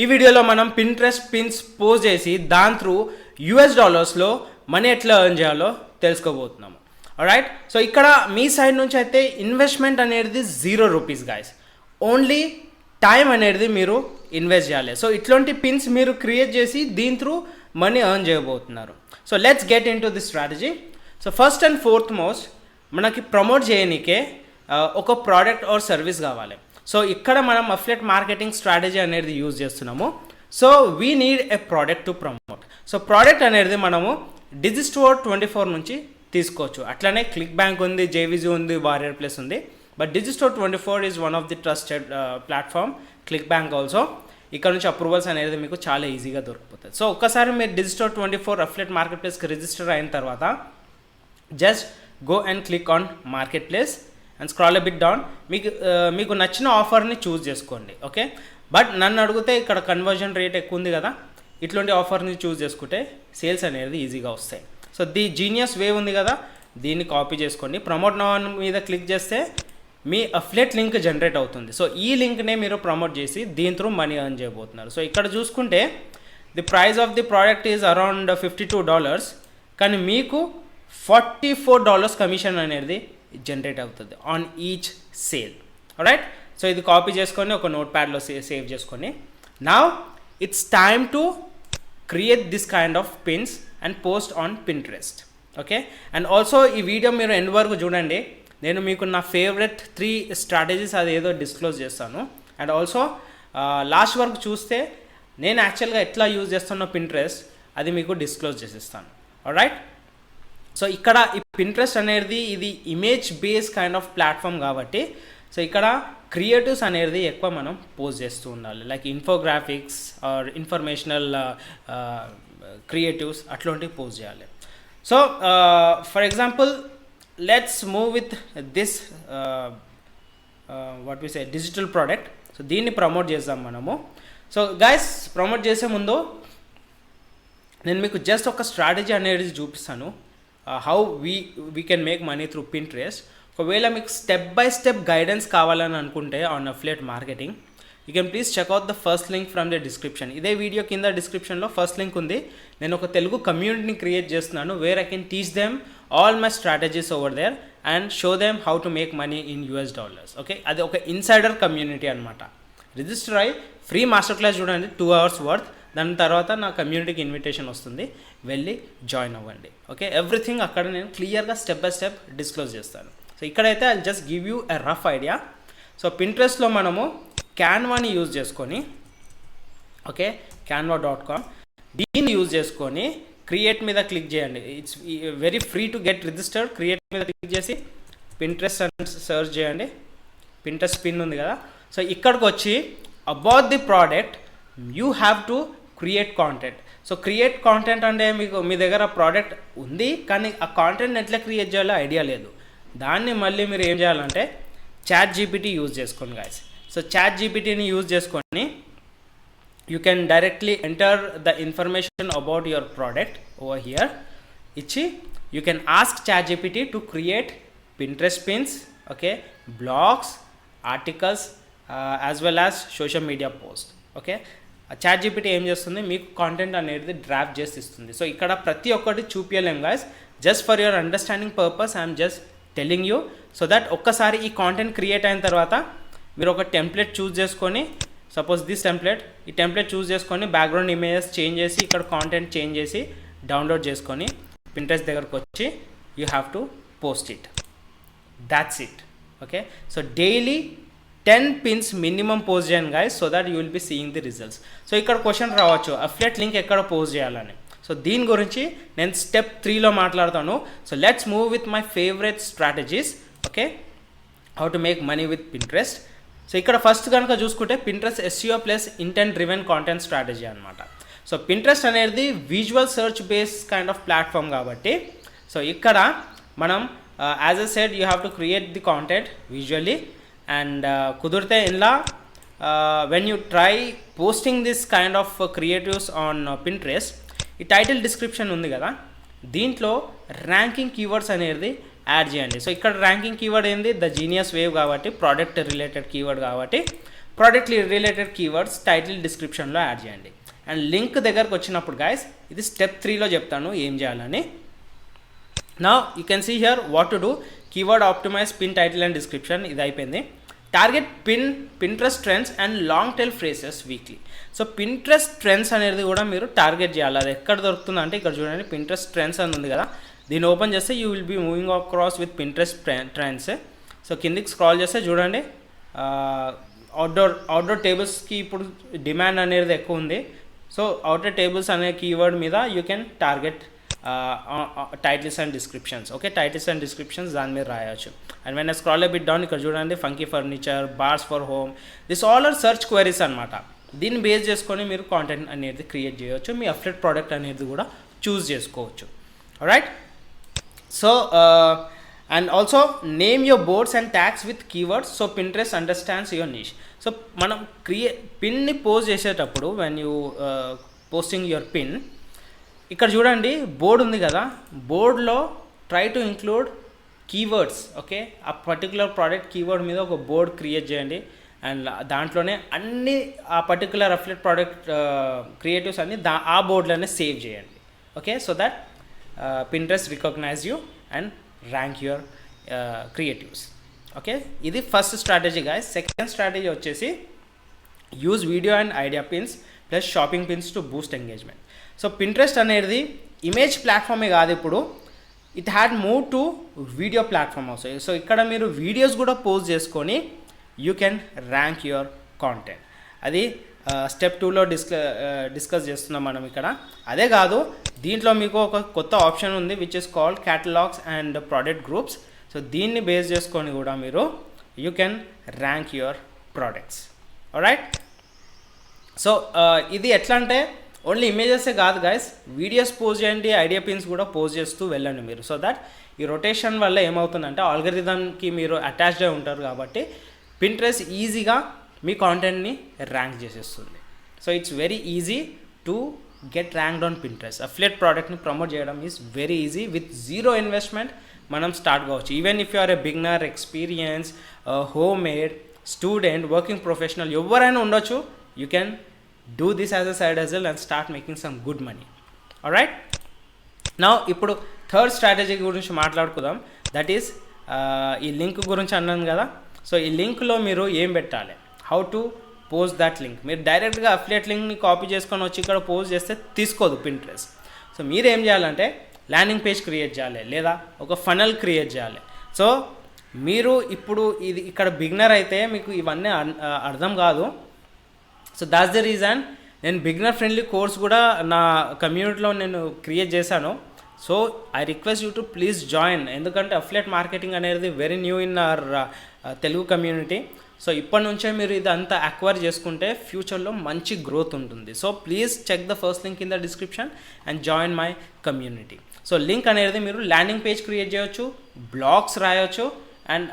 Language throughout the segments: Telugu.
ఈ వీడియోలో మనం పింట్రెస్ట్ పిన్స్ పోస్ట్ చేసి దాని త్రూ యూఎస్ డాలర్స్లో మనీ ఎట్లా ఎర్న్ చేయాలో తెలుసుకోబోతున్నాము. రైట్, సో ఇక్కడ మీ సైడ్ నుంచి అయితే ఇన్వెస్ట్మెంట్ అనేది ₹0 గాయస్. ఓన్లీ టైం అనేది మీరు ఇన్వెస్ట్ చేయాలి. సో ఇట్లాంటి పిన్స్ మీరు క్రియేట్ చేసి దీని త్రూ మనీ ఎర్న్ చేయబోతున్నారు. So let's get in to the strategy. So first and fourth most మనకి ప్రమోట్ చేయనీకే ఒక ప్రోడక్ట్ ఆర్ సర్వీస్ కావాలి. సో ఇక్కడ మనం అఫిలియేట్ మార్కెటింగ్ స్ట్రాటజీ అనేది యూజ్ చేస్తున్నాము. So we need a product to promote. So product అనేది మనము డిజిస్టోర్ 24 నుంచి తీసుకోవచ్చు. అట్లనే క్లిక్ బ్యాంక్ ఉంది, జేవిజీ ఉంది, వారియర్ ప్లస్ ఉంది. But Digistore 24 is one of the trusted platform. ClickBank also. ఇక్కడ నుంచి అప్రూవల్స్ అనేది మీకు చాలా ఈజీగా దొరికిపోతుంది. సో ఒక్కసారి మీరు డిజిస్టోర్ 24 అఫిలియేట్ మార్కెట్ ప్లేస్కి రిజిస్టర్ అయిన తర్వాత just go and click on market place and scroll a bit down. మీకు నచ్చిన ఆఫర్ని చూస్ చేసుకోండి. ఓకే, బట్ నన్ను అడిగితే ఇక్కడ కన్వర్జన్ రేట్ ఎక్కువ ఉంది కదా, ఇట్లాంటి ఆఫర్ని చూస్ చేసుకుంటే సేల్స్ అనేది ఈజీగా వస్తాయి. సో ది జీనియస్ వే ఉంది కదా, దీన్ని కాపీ చేసుకోండి. ప్రమోట్ నౌ మీద క్లిక్ చేస్తే మీ అఫిలియేట్ లింక్ జనరేట్ అవుతుంది. సో ఈ లింక్నే మీరు ప్రమోట్ చేసి దీని త్రూ మనీ ఎర్న్ చేయబోతున్నారు. సో ఇక్కడ చూసుకుంటే the price of the product is around $52, కానీ మీకు $44 కమిషన్ అనేది జనరేట్ అవుతుంది on each sale. Right, so ఇది కాపీ చేసుకొని ఒక నోట్ ప్యాడ్లో సేవ్ చేసుకొని now it's time to create this kind of pins and post on Pinterest. Okay, and also ఈ వీడియో మీరు ఎండ్ వరకు చూడండి. నేను మీకు నా ఫేవరెట్ 3 స్ట్రాటజీస్ అది ఏదో డిస్క్లోజ్ చేస్తాను. అండ్ ఆల్సో లాస్ట్ వరకు చూస్తే నేను యాక్చువల్గా ఎట్లా యూజ్ చేస్తున్నా పింట్రెస్ట్ అది మీకు డిస్క్లోజ్ చేసేస్తాను. రైట్, సో ఇక్కడ ఈ పింట్రెస్ట్ అనేది ఇది image base kind of platform కాబట్టి సో ఇక్కడ క్రియేటివ్స్ అనేది ఎక్కువ మనం పోస్ట్ చేస్తూ ఉండాలి. Like infographics or informational creatives అట్లాంటివి పోస్ట్ చేయాలి. So for example let's move with this what we say digital product. So దీన్ని ప్రమోట్ చేద్దాం మనము. సో గైస్, ప్రమోట్ చేసే ముందు నేను మీకు జస్ట్ ఒక స్ట్రాటజీ అనేది చూపిస్తాను. How we can make money through Pinterest. ఒకవేళ మీకు స్టెప్ బై స్టెప్ గైడెన్స్ కావాలని అనుకుంటే on affiliate marketing, you can please check out the first link from the description. ఇదే వీడియో కింద డిస్క్రిప్షన్లో ఫస్ట్ లింక్ ఉంది. నేను ఒక తెలుగు కమ్యూనిటీని క్రియేట్ చేస్తున్నాను where I can teach them all my strategies over there and show them how to make money in US dollars. Okay, అది ఒక ఇన్సైడర్ కమ్యూనిటీ అనమాట. రిజిస్టర్ అయ్యి ఫ్రీ మాస్టర్ క్లాస్ చూడండి, 2 hours వర్త్. దాని తర్వాత నా కమ్యూనిటీకి ఇన్విటేషన్ వస్తుంది, వెళ్ళి జాయిన్ అవ్వండి. ఓకే, ఎవ్రీథింగ్ అక్కడ నేను క్లియర్గా స్టెప్ బై స్టెప్ డిస్క్లోజ్ చేస్తాను. సో ఇక్కడైతే I just give you a rough idea. So పింట్రెస్ట్లో మనము క్యాన్వాని యూజ్ చేసుకొని, ఓకే, canva.com దీన్ని యూజ్ చేసుకొని క్రియేట్ మీద క్లిక్ చేయండి. It's very free to get registered. Create మీద క్లిక్ చేసి పింట్రెస్ట్ అని సర్చ్ చేయండి. పింట్రెస్ట్ పిన్ ఉంది కదా, సో ఇక్కడికి వచ్చి about the product you have to create content. So create content అంటే మీకు మీ దగ్గర ప్రోడక్ట్ ఉంది కానీ ఆ కాంటెంట్ ఎట్లా క్రియేట్ చేయాలో ఐడియా లేదు. దాన్ని మళ్ళీ మీరు ఏం చేయాలంటే చాట్ జీపీటీ యూజ్ చేసుకోండి గాయస్. సో చాట్ జీపీటీని యూజ్ చేసుకొని you can directly enter the information about your product over here. ఇచ్చి you can ask ChatGPT to create Pinterest pins, okay, blogs, articles as well as social media post. Okay, ChatGPT ఏం చేస్తుంది, మీకు కాంటెంట్ అనేది డ్రాఫ్ట్ చేసి ఇస్తుంది. సో ఇక్కడ ప్రతి ఒక్కటి చూపించలేం guys. Just for your understanding purpose I'm just telling you so that ఒక్కసారి ఈ కాంటెంట్ క్రియేట్ అయిన తర్వాత మీరు ఒక టెంప్లెట్ చూస్ చేసుకొని, సపోజ్ దిస్ టెంప్లెట్, ఈ టెంప్లెట్ చూస్ చేసుకొని బ్యాక్గ్రౌండ్ ఇమేజెస్ చేంజ్ చేసి ఇక్కడ కాంటెంట్ చేంజ్ చేసి డౌన్లోడ్ చేసుకొని పింట్రెస్ట్ దగ్గరకు వచ్చి you have to post it. That's it. Okay, so daily 10 pins minimum post చేయండి guys so that you will be seeing the results. So ఇక్కడ క్వశ్చన్ రావచ్చు, అఫిలియేట్ లింక్ ఎక్కడ పోస్ట్ చేయాలని. సో దీని గురించి నేను స్టెప్ 3లో మాట్లాడతాను. So let's move with my favourite strategies. Okay, how to make money with Pinterest. So ఇక్కడ ఫస్ట్ కనుక చూసుకుంటే Pinterest SEO plus intent driven content strategy అనమాట. సో పింట్రెస్ట్ అనేది visual search base kind of platform కాబట్టి సో ఇక్కడ మనం as a said you have to create the content visually and కుదిరితే ఇలా when you try posting this kind of creatives on Pinterest, ఈ టైటిల్ డిస్క్రిప్షన్ ఉంది కదా, దీంట్లో ర్యాంకింగ్ కీవర్డ్స్ అనేది యాడ్ చేయండి. సో ఇక్కడ ర్యాంకింగ్ కీవర్డ్ ఏంది, ద జీనియస్ వేవ్ కాబట్టి ప్రోడక్ట్ రిలేటెడ్ కీవర్డ్ కాబట్టి ప్రోడక్ట్ రిలేటెడ్ కీవర్డ్స్ టైటిల్ డిస్క్రిప్షన్లో యాడ్ చేయండి. అండ్ లింక్ దగ్గరకు వచ్చినప్పుడు గైస్ ఇది స్టెప్ 3లో చెప్తాను ఏం చేయాలని. నా you can see here what to do. Keyword optimize pin title and description ఇది అయిపోయింది. Target Pinterest trends and long tail phrases weekly. So Pinterest trends అనేది కూడా మీరు టార్గెట్ చేయాలి. అది ఎక్కడ దొరుకుతుంది అంటే ఇక్కడ చూడండి, పింట్రెస్ట్ ట్రెండ్స్ అని ఉంది కదా, దీన్ని ఓపెన్ చేస్తే you will be moving across with Pinterest trends. So కిందికి స్క్రాల్ చేస్తే చూడండి, అవుట్డోర్ టేబుల్స్కి ఇప్పుడు డిమాండ్ అనేది ఎక్కువ ఉంది. సో అవుట్డోర్ టేబుల్స్ అనే కీవర్డ్ మీద you can target titles and descriptions. Okay, titles and descriptions దాని మీద రాయవచ్చు. And when scroll a bit down ఇక్కడ చూడండి, funky furniture, bars for home, this all are search queries అనమాట. దీన్ని బేస్ చేసుకొని మీరు కాంటెంట్ అనేది క్రియేట్ చేయవచ్చు. మీ అఫ్లెట్ ప్రోడక్ట్ అనేది కూడా చూస్ చేసుకోవచ్చు. Right. So and also name your boards and tags with keywords so Pinterest understands your niche. So మనం పిన్ని పోస్ట్ చేసేటప్పుడు when you posting your pin, ఇక్కడ చూడండి బోర్డ్ ఉంది కదా, బోర్డ్లో try to include keywords. Okay, ఆ పర్టికులర్ ప్రోడక్ట్ కీవర్డ్ మీద ఒక బోర్డ్ క్రియేట్ చేయండి. అండ్ దాంట్లోనే అన్ని ఆ పర్టికులర్ అఫ్లెట్ ప్రోడక్ట్ క్రియేటివ్స్ అన్ని ఆ బోర్డులోనే సేవ్ చేయండి. Okay, so that Pinterest recognise you and rank your creatives. Okay, ఇది first strategy guys. Second strategy వచ్చేసి use video and idea pins plus shopping pins to boost engagement. So Pinterest అనేది ఇమేజ్ ప్లాట్ఫామే కాదు, ఇప్పుడు it had move to video platform also. So ఇక్కడ మీరు వీడియోస్ కూడా పోస్ట్ చేసుకొని you can rank your content. అది స్టెప్ 2లో డిస్కస్ చేస్తున్నాం మనం ఇక్కడ. అదే కాదు, దీంట్లో మీకు ఒక కొత్త ఆప్షన్ ఉంది which is called catalogues and product groups. So దీన్ని బేస్ చేసుకొని కూడా మీరు you can rank your products. Right. So ఇది ఎట్లా అంటే ఓన్లీ ఇమేజెసే కాదు గైస్, వీడియోస్ పోస్ట్ చేయండి, ఐడియా పిన్స్ కూడా పోస్ట్ చేస్తూ వెళ్ళండి మీరు. సో దట్ ఈ రొటేషన్ వల్ల ఏమవుతుందంటే ఆల్గరిథంకి మీరు అటాచ్డ్ అయి ఉంటారు కాబట్టి పింట్రెస్ట్ ఈజీగా మీ కాంటెంట్ని ర్యాంక్ చేసేస్తుంది. So it's very easy to get ranked on Pinterest. Affiliate ప్రోడక్ట్ని ప్రమోట్ చేయడం is very easy. With zero investment మనం స్టార్ట్ కావచ్చు. Even if you are a beginner, experience, home made, student, working professional, ఎవరైనా ఉండొచ్చు. You can do this as a side hustle and start making some good money. Alright, now ఇప్పుడు థర్డ్ స్ట్రాటజీ గురించి మాట్లాడుకుందాం. దట్ ఈస్ ఈ లింక్ గురించి అన్నాను కదా. సో ఈ లింక్లో మీరు ఏం పెట్టాలి, how to post that link. మీరు డైరెక్ట్గా అఫ్లియేట్ లింక్ని కాపీ చేసుకొని వచ్చి ఇక్కడ పోస్ట్ చేస్తే తీసుకోదు పింట్రెస్ట్. సో మీరు ఏం చేయాలంటే ల్యాండింగ్ పేజ్ క్రియేట్ చేయాలి, లేదా ఒక ఫనల్ క్రియేట్ చేయాలి. సో మీరు ఇప్పుడు ఇది ఇక్కడ బిగినర్ అయితే మీకు ఇవన్నీ అర్థం కాదు. సో దాట్స్ ద రీజన్ నేను బిగినర్ ఫ్రెండ్లీ కోర్స్ కూడా నా కమ్యూనిటీలో నేను క్రియేట్ చేశాను. So I request you to please join. ఎందుకంటే అఫ్లియేట్ మార్కెటింగ్ అనేది very new in our Telugu community. So ఇప్పటి నుంచే మీరు ఇదంతా అక్వైర్ చేసుకుంటే ఫ్యూచర్లో మంచి గ్రోత్ ఉంటుంది. So please check the first link in the description and join my community. So link అనేది మీరు ల్యాండింగ్ పేజ్ క్రియేట్ చేయొచ్చు, బ్లాగ్స్ రాయొచ్చు, and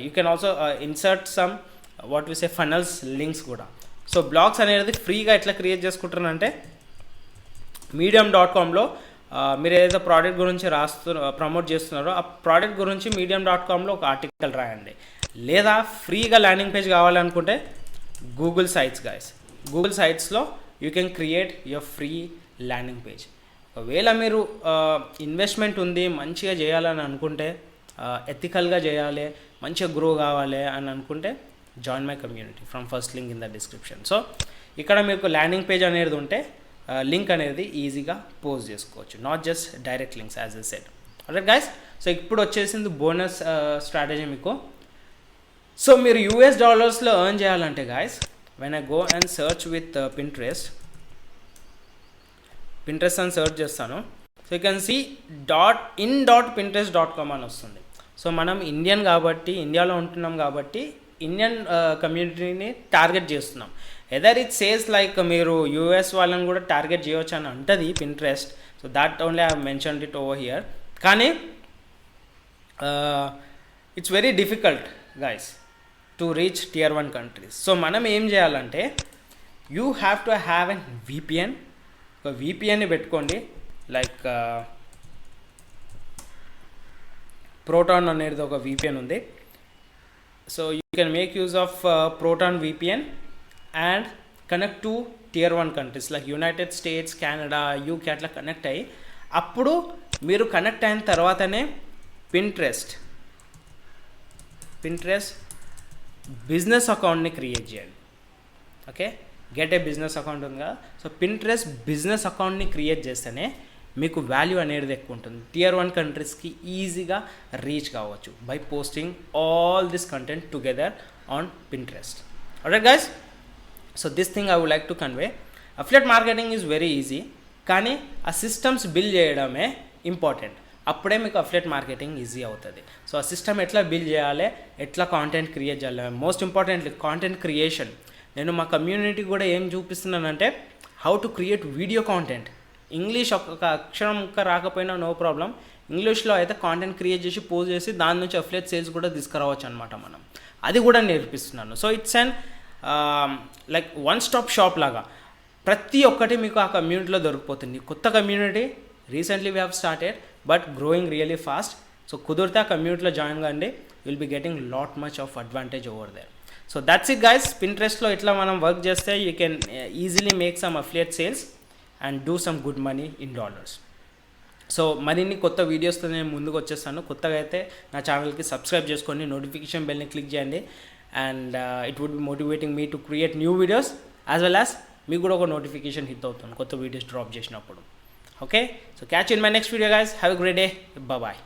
you can also insert some what we say funnels links కూడా. సో బ్లాగ్స్ అనేది ఫ్రీగా ఎట్లా క్రియేట్ చేసుకుంటారంటే medium.comలో మీరు ఏదైతే ప్రోడక్ట్ గురించి ప్రమోట్ చేస్తున్నారో ఆ ప్రోడక్ట్ గురించి medium.comలో ఒక ఆర్టికల్ రాయండి. లేదా ఫ్రీగా ల్యాండింగ్ పేజ్ కావాలనుకుంటే గూగుల్ సైట్స్ గైస్, గూగుల్ సైట్స్లో you can create your free landing page. ఒకవేళ మీరు ఇన్వెస్ట్మెంట్ ఉంది, మంచిగా చేయాలని అనుకుంటే, ఎథికల్గా చేయాలి, మంచిగా గ్రో కావాలి అని అనుకుంటే join my community from first link in the description. So ఇక్కడ మీకు ల్యాండింగ్ పేజ్ అనేది ఉంటే లింక్ అనేది ఈజీగా పోస్ట్ చేసుకోవచ్చు, not just direct links as a said. Right guys. So ఇప్పుడు వచ్చేసింది బోనస్ స్ట్రాటజీ మీకు. సో మీరు $లో ఎర్న్ చేయాలంటే guys, when I go and search with Pinterest అని సర్చ్ చేస్తాను. So you can see .in.pinterest.com అని వస్తుంది. సో మనం ఇండియన్ కాబట్టి, ఇండియాలో ఉంటున్నాం కాబట్టి ఇండియన్ కమ్యూనిటీని టార్గెట్ చేస్తున్నాం. ఎదర్ ఇట్ సేస్ లైక్ మీరు యూఎస్ వాళ్ళని కూడా టార్గెట్ చేయవచ్చు అని అంటది Pinterest. So that's only I mentioned it over here. కానీ it's very difficult guys to reach tier 1 countries. So మనం ఏం చేయాలంటే you have to have an VPN. ఒక VPNని పెట్టుకోండి. లైక్ ప్రోటాన్ అనేది ఒక VPN ఉంది. So you can make use of Proton VPN and connect to tier 1 countries like United States, Canada, UK అట్లా కనెక్ట్ అయ్యి అప్పుడు మీరు కనెక్ట్ అయిన తర్వాతనే పింట్రెస్ట్ బిజినెస్ అకౌంట్ని క్రియేట్ చేయండి. Okay, get a business account ఉంది కదా, సో పింట్రెస్ట్ బిజినెస్ అకౌంట్ని క్రియేట్ చేస్తేనే మీకు వాల్యూ అనేది ఎక్కువ ఉంటుంది. tier 1 కంట్రీస్కి ఈజీగా రీచ్ కావచ్చు by posting all this content together on Pinterest. Alright guys, so this thing I would like to convey. Affiliate marketing is very easy, కానీ ఆ సిస్టమ్స్ బిల్డ్ చేయడమే ఇంపార్టెంట్. అప్పుడే మీకు అఫిలియేట్ మార్కెటింగ్ ఈజీ అవుతుంది. సో ఆ సిస్టమ్ ఎట్లా బిల్డ్ చేయాలి, ఎట్లా కాంటెంట్ క్రియేట్ చేయాలి, మోస్ట్ ఇంపార్టెంట్లీ కాంటెంట్ క్రియేషన్. నేను మా కమ్యూనిటీ కూడా ఏం చూపిస్తున్నానంటే how to create video content. English ఒక అక్షరం ముక్క రాకపోయినా నో ప్రాబ్లం, ఇంగ్లీష్లో అయితే కాంటెంట్ క్రియేట్ చేసి పోస్ట్ చేసి దాని నుంచి అఫిలియేట్ సేల్స్ కూడా తీసుకురావచ్చు అనమాట మనం. అది కూడా నేర్పిస్తున్నాను. So it's and like one stop shop లాగా ప్రతి ఒక్కటి మీకు ఆ కమ్యూనిటీలో దొరికిపోతుంది. కొత్త community recently we have started but growing really fast. So కుదిరితే ఆ కమ్యూనిటీలో జాయిన్ కండి, will be getting lot much of advantage over there. So that's it guys. పింట్రెస్ట్లో ఇట్లా మనం వర్క్ చేస్తే you can easily make some affiliate sales and do some good money in dollars. So మరిన్ని కొత్త వీడియోస్తో నేను ముందుకు వచ్చేస్తాను. కొత్తగా అయితే నా ఛానల్కి సబ్స్క్రైబ్ చేసుకోండి, నోటిఫికేషన్ బెల్ని క్లిక్ చేయండి, and it would be motivating me to create new videos as well as మీకు కూడా ఒక నోటిఫికేషన్ హిట్ అవుతుంది కొత్త వీడియోస్ డ్రాప్ చేసినప్పుడు. Okay, so catch in my next video guys. Have a great day. Bye.